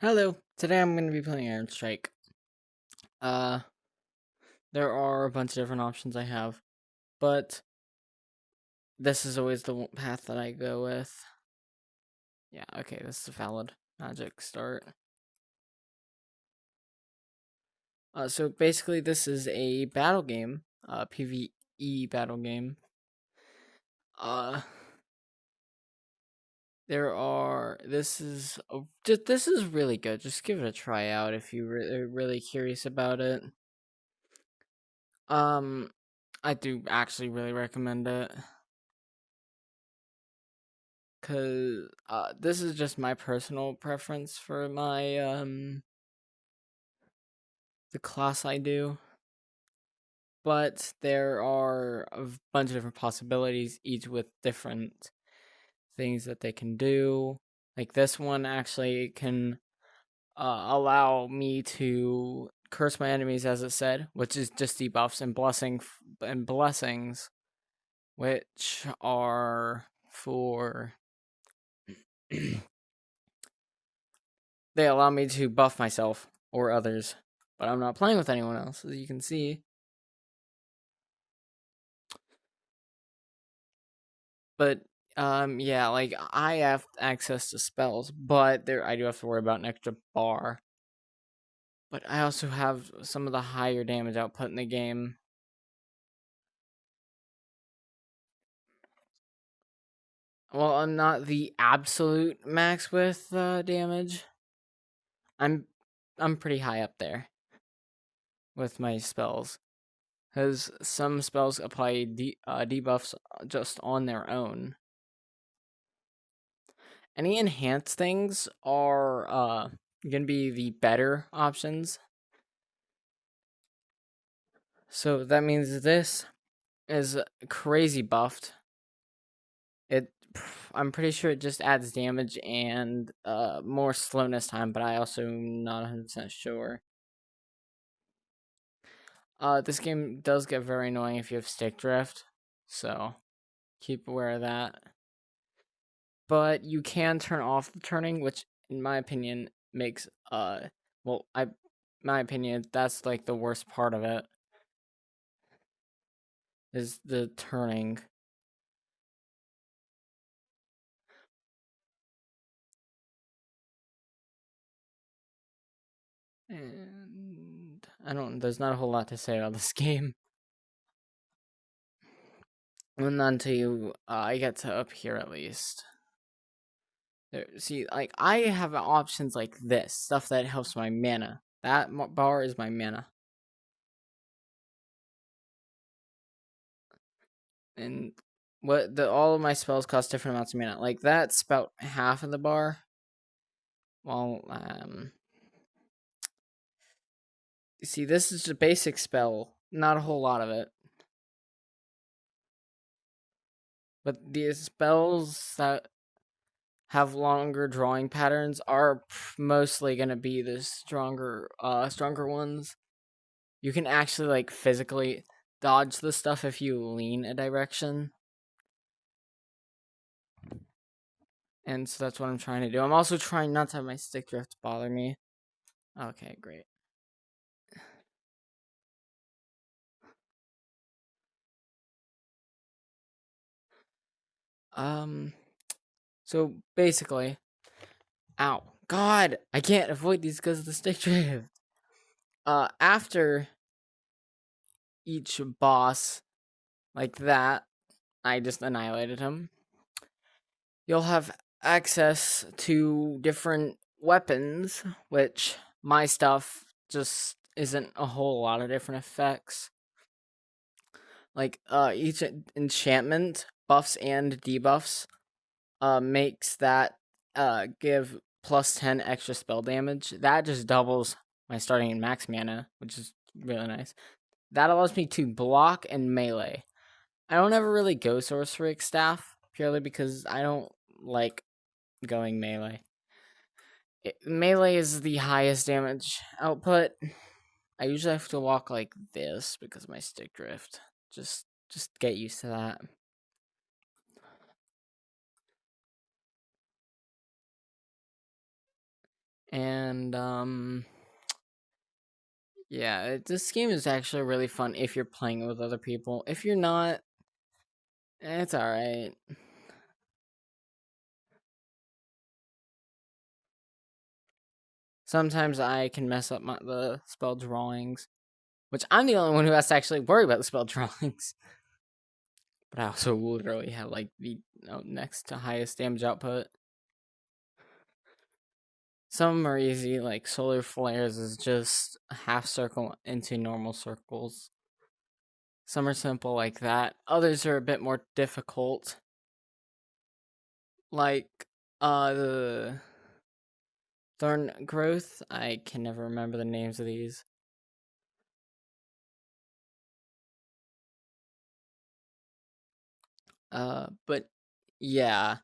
Hello. Today I'm going to be playing Ironstrike. Uh, there are a bunch of different options I have, but this is always the path that I go with. Yeah, okay, this is a valid magic start. So basically this is a battle game, PvE battle game. This is really good. Just give it a try out if you are really curious about it. I do actually really recommend it. Cause this is just my personal preference for my the class I do. But there are a bunch of different possibilities, each with different things that they can do. Like this one actually can allow me to curse my enemies, as it said, which is just debuffs and blessings, which are for they allow me to buff myself or others, but I'm not playing with anyone else, as you can see. But yeah, like I have access to spells, but I do have to worry about an extra bar. But I also have some of the higher damage output in the game. Well, I'm not the absolute max with damage. I'm pretty high up there with my spells, because some spells apply debuffs just on their own. Any enhanced things are gonna be the better options. So that means this is crazy buffed. I'm pretty sure it just adds damage and more slowness time, but I also am not 100% sure. This game does get very annoying if you have stick drift, so keep aware of that. But you can turn off the turning, which in my opinion makes my opinion, that's like the worst part of it, is the turning. And there's not a whole lot to say about this game. And until I get to up here at least. There, see, like, I have options like this, stuff that helps my mana. That bar is my mana. And all of my spells cost different amounts of mana. Like, that's about half of the bar. Well, you see, this is a basic spell. Not a whole lot of it. But the spells that have longer drawing patterns are mostly going to be the stronger ones. You can actually like physically dodge the stuff if you lean a direction. And so that's what I'm trying to do. I'm also trying not to have my stick drift bother me. Okay, great. So basically, ow, God, I can't avoid these because of the stick drift. After each boss, like that, I just annihilated him. You'll have access to different weapons, which my stuff just isn't a whole lot of different effects. Like each enchantment buffs and debuffs makes that give plus 10 extra spell damage. That just doubles my starting and max mana, which is really nice. That allows me to block and melee. I don't ever really go Sorceric Staff, purely because I don't like going melee. Melee is the highest damage output. I usually have to walk like this because of my stick drift. Just get used to that. And yeah, this game is actually really fun if you're playing it with other people. If you're not, it's alright. Sometimes I can mess up the spell drawings, which I'm the only one who has to actually worry about the spell drawings. But I also literally have like the next to highest damage output. Some are easy, like solar flares is just a half circle into normal circles. Some are simple like that. Others are a bit more difficult. Like the thorn growth. I can never remember the names of these. But yeah.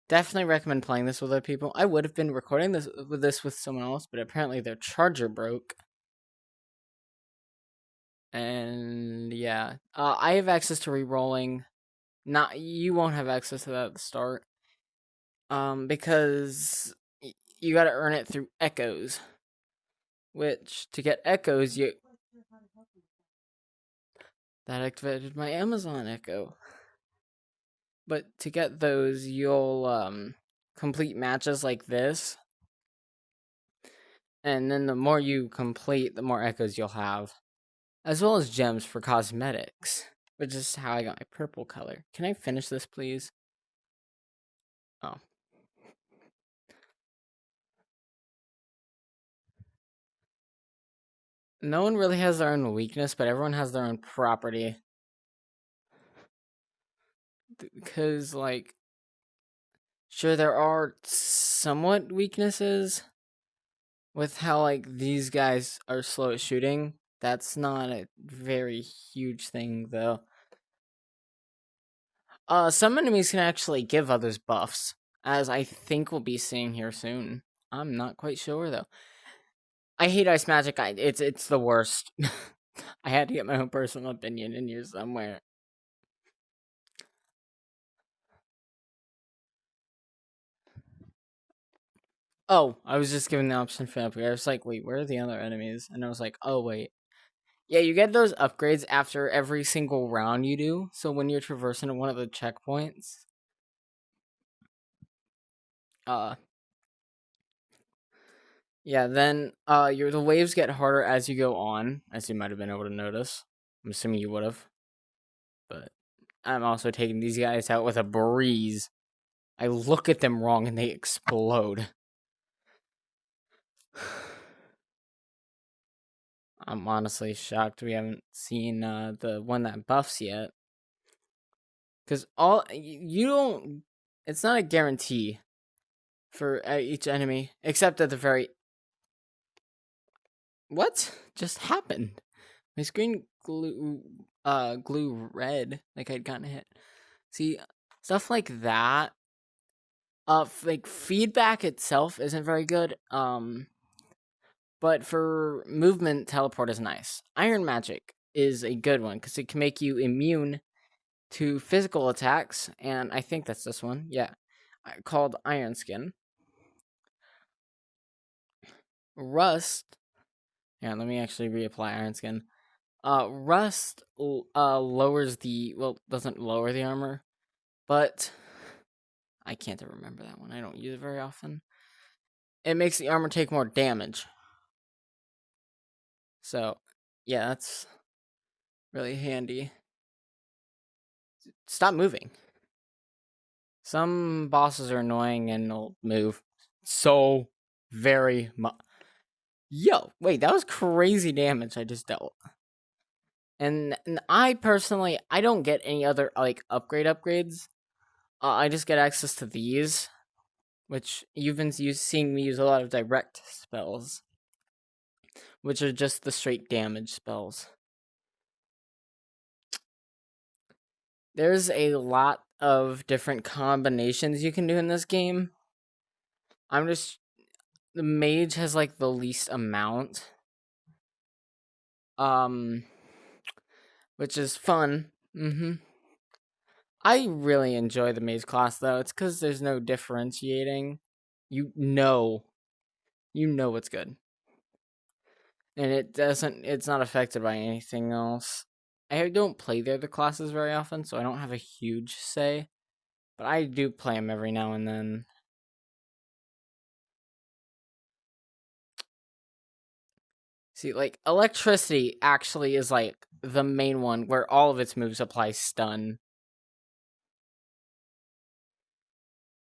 Definitely recommend playing this with other people. I would have been recording this with someone else, but apparently their charger broke. And yeah, I have access to re-rolling. Not you won't have access to that at the start. Because you got to earn it through echoes. Which to get echoes, you that activated my Amazon Echo. But to get those, you'll complete matches like this. And then the more you complete, the more echoes you'll have. As well as gems for cosmetics, which is how I got my purple color. Can I finish this, please? Oh. No one really has their own weakness, but everyone has their own property. Because, like, sure, there are somewhat weaknesses with how, like, these guys are slow at shooting. That's not a very huge thing, though. Some enemies can actually give others buffs, as I think we'll be seeing here soon. I'm not quite sure, though. I hate ice magic. It's the worst. I had to get my own personal opinion in here somewhere. Oh, I was just given the option for upgrade. I was like, wait, where are the other enemies? And I was like, oh wait. Yeah, you get those upgrades after every single round you do. So when you're traversing one of the checkpoints, uh yeah, then the waves get harder as you go on, as you might have been able to notice. I'm assuming you would have. But I'm also taking these guys out with a breeze. I look at them wrong and they explode. I'm honestly shocked we haven't seen the one that buffs yet. Because you don't. It's not a guarantee for each enemy, except at the very. What just happened? My screen glue red, like I'd gotten hit. See, stuff like that. Like feedback itself isn't very good. But for movement, teleport is nice. Iron magic is a good one because it can make you immune to physical attacks, and I think that's this one. Yeah, called Iron Skin. Rust. Yeah, let me actually reapply Iron Skin. Rust lowers the doesn't lower the armor, but I can't remember that one. I don't use it very often. It makes the armor take more damage. So, yeah, that's really handy. Stop moving. Some bosses are annoying and they'll move so very much. Yo, wait, that was crazy damage I just dealt. And I personally, I don't get any other like upgrades. I just get access to these, which you've been seeing me use a lot of direct spells, which are just the straight damage spells. There's a lot of different combinations you can do in this game. The mage has like the least amount. Which is fun. I really enjoy the mage class though. It's because there's no differentiating. you know it's good. And it's not affected by anything else. I don't play the other classes very often, so I don't have a huge say. But I do play them every now and then. See, like, electricity actually is, like, the main one where all of its moves apply stun.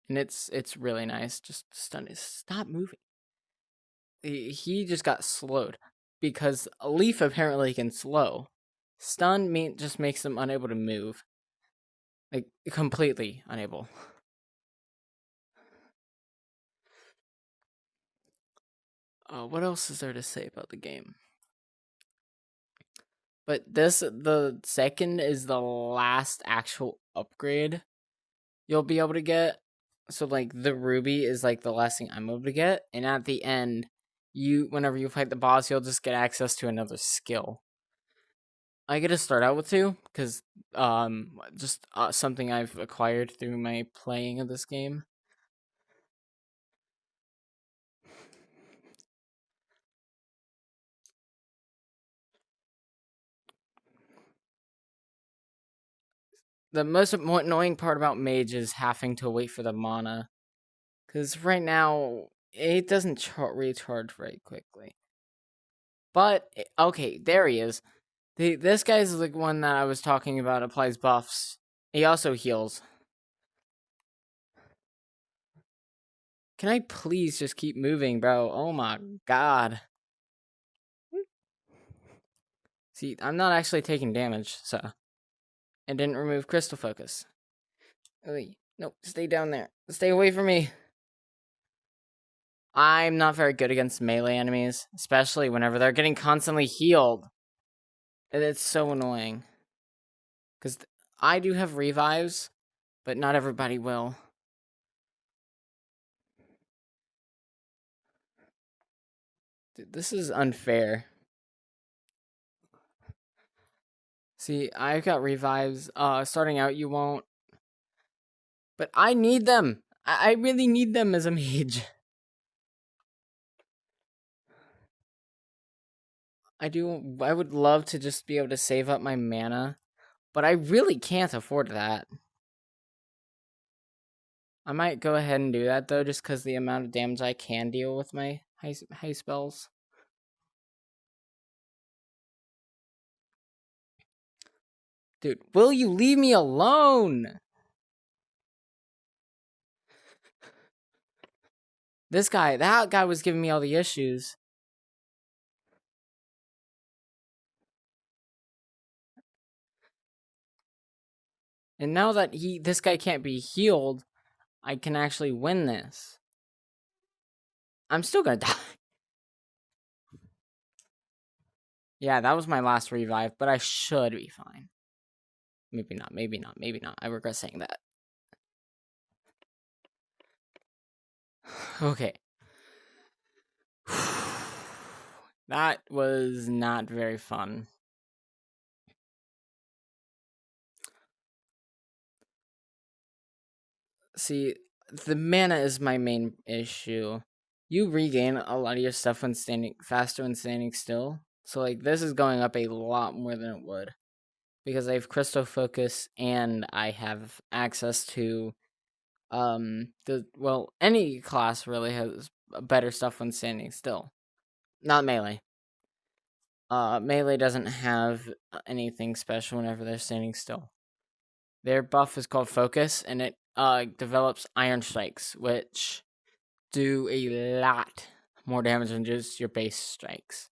And it's really nice. Just stun is stop moving. He just got slowed because a leaf apparently can slow. Stun just makes them unable to move. Like, completely unable. What else is there to say about the game? But the second is the last actual upgrade you'll be able to get. So, like, the ruby is, like, the last thing I'm able to get. And at the end, whenever you fight the boss, you'll just get access to another skill. I get to start out with two, because, just something I've acquired through my playing of this game. The most annoying part about mage is having to wait for the mana. Because right now, it doesn't recharge very quickly. But, okay, there he is. This guy's the one that I was talking about, applies buffs. He also heals. Can I please just keep moving, bro? Oh my god. See, I'm not actually taking damage, so. And didn't remove crystal focus. Oy. Nope, stay down there. Stay away from me. I'm not very good against melee enemies, especially whenever they're getting constantly healed. And it's so annoying. Because I do have revives, but not everybody will. Dude, this is unfair. See, I've got revives. Starting out, you won't. But I need them. I really need them as a mage. I would love to just be able to save up my mana, but I really can't afford that. I might go ahead and do that, though, just because the amount of damage I can deal with my high spells. Dude, will you leave me alone? That guy was giving me all the issues. And now that this guy can't be healed, I can actually win this. I'm still gonna die. Yeah, that was my last revive, but I should be fine. Maybe not, maybe not, maybe not. I regret saying that. Okay. That was not very fun. See, the mana is my main issue. You regain a lot of your stuff when faster when standing still. So, like, this is going up a lot more than it would. Because I have crystal focus and I have access to any class really has better stuff when standing still. Not melee. Melee doesn't have anything special whenever they're standing still. Their buff is called focus, and it develops iron strikes, which do a lot more damage than just your base strikes.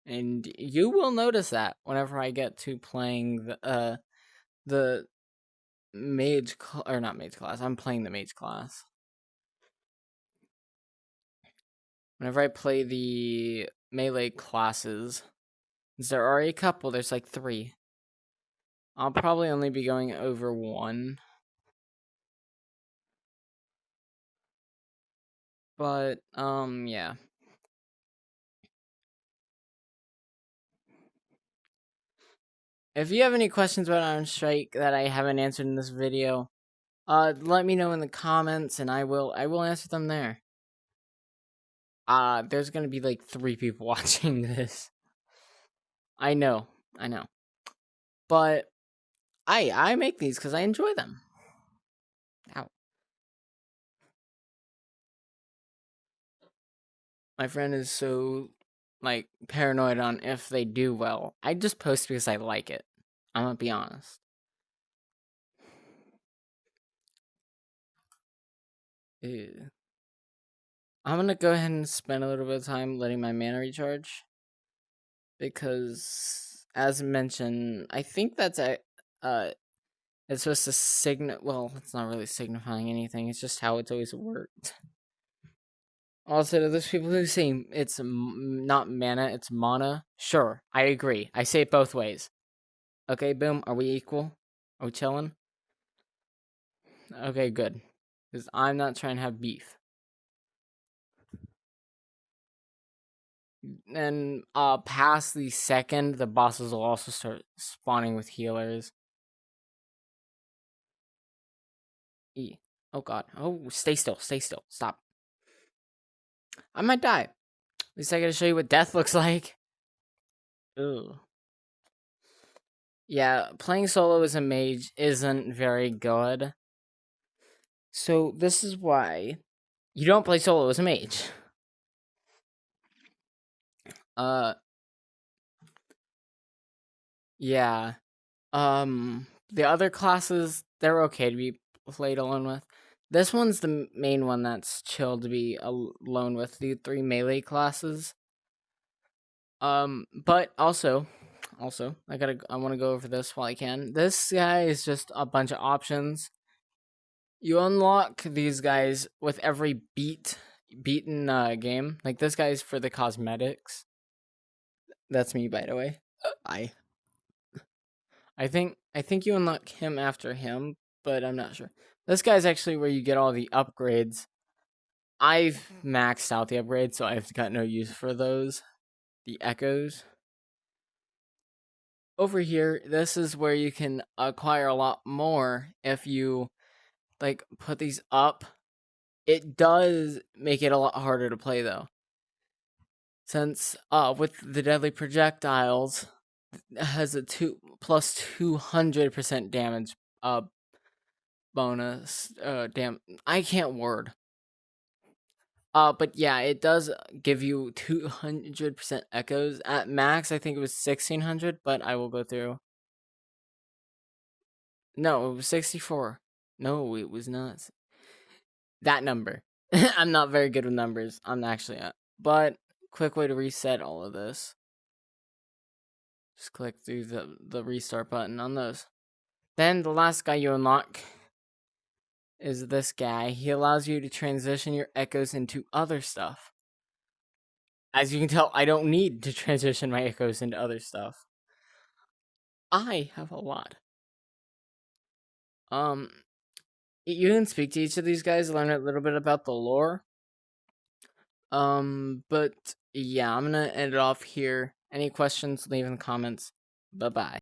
And you will notice that whenever I get to playing the mage or not mage class. I'm playing the mage class. Whenever I play the melee classes, there are a couple. There's like 3. I'll probably only be going over 1. But yeah. If you have any questions about Iron Strike that I haven't answered in this video, let me know in the comments, and I will answer them there. There's gonna be like 3 people watching this. I know, but I make these because I enjoy them. Ow. My friend is so like paranoid on if they do well. I just post because I like it. I'm gonna be honest. Ew. I'm gonna go ahead and spend a little bit of time letting my mana recharge. Because, as mentioned, I think that's it's supposed to signal. Well, it's not really signifying anything. It's just how it's always worked. Also, there's people who say it's not mana, it's mana. Sure, I agree. I say it both ways. Okay, boom. Are we equal? Are we chilling? Okay, good. Because I'm not trying to have beef. And past the second, the bosses will also start spawning with healers. E. Oh god. Oh, stay still. Stay still. Stop. I might die. At least I gotta show you what death looks like. Ooh. Yeah, playing solo as a mage isn't very good. So this is why you don't play solo as a mage. Yeah. The other classes, they're okay to be played alone with. This one's the main one that's chill to be alone with, the 3 melee classes. But also, I want to go over this while I can. This guy is just a bunch of options. You unlock these guys with every beaten game. Like this guy's for the cosmetics. That's me, by the way. I think you unlock him after him, but I'm not sure. This guy's actually where you get all the upgrades. I've maxed out the upgrades, so I've got no use for those. The echoes. Over here, this is where you can acquire a lot more if you like put these up. It does make it a lot harder to play though. Since with the deadly projectiles it has a plus 200% damage bonus. I can't word. But yeah, it does give you 200% echoes. At max, I think it was 1600, but I will go through. No, it was 64. No, it was not. That number. I'm not very good with numbers. I'm actually not. But, quick way to reset all of this. Just click through the restart button on those. Then, the last guy you unlock is this guy. He allows you to transition your echoes into other stuff. As you can tell, I don't need to transition my echoes into other stuff. I have a lot. You can speak to each of these guys, learn a little bit about the lore. But yeah, I'm gonna end it off here. Any questions, leave in the comments. Bye-bye.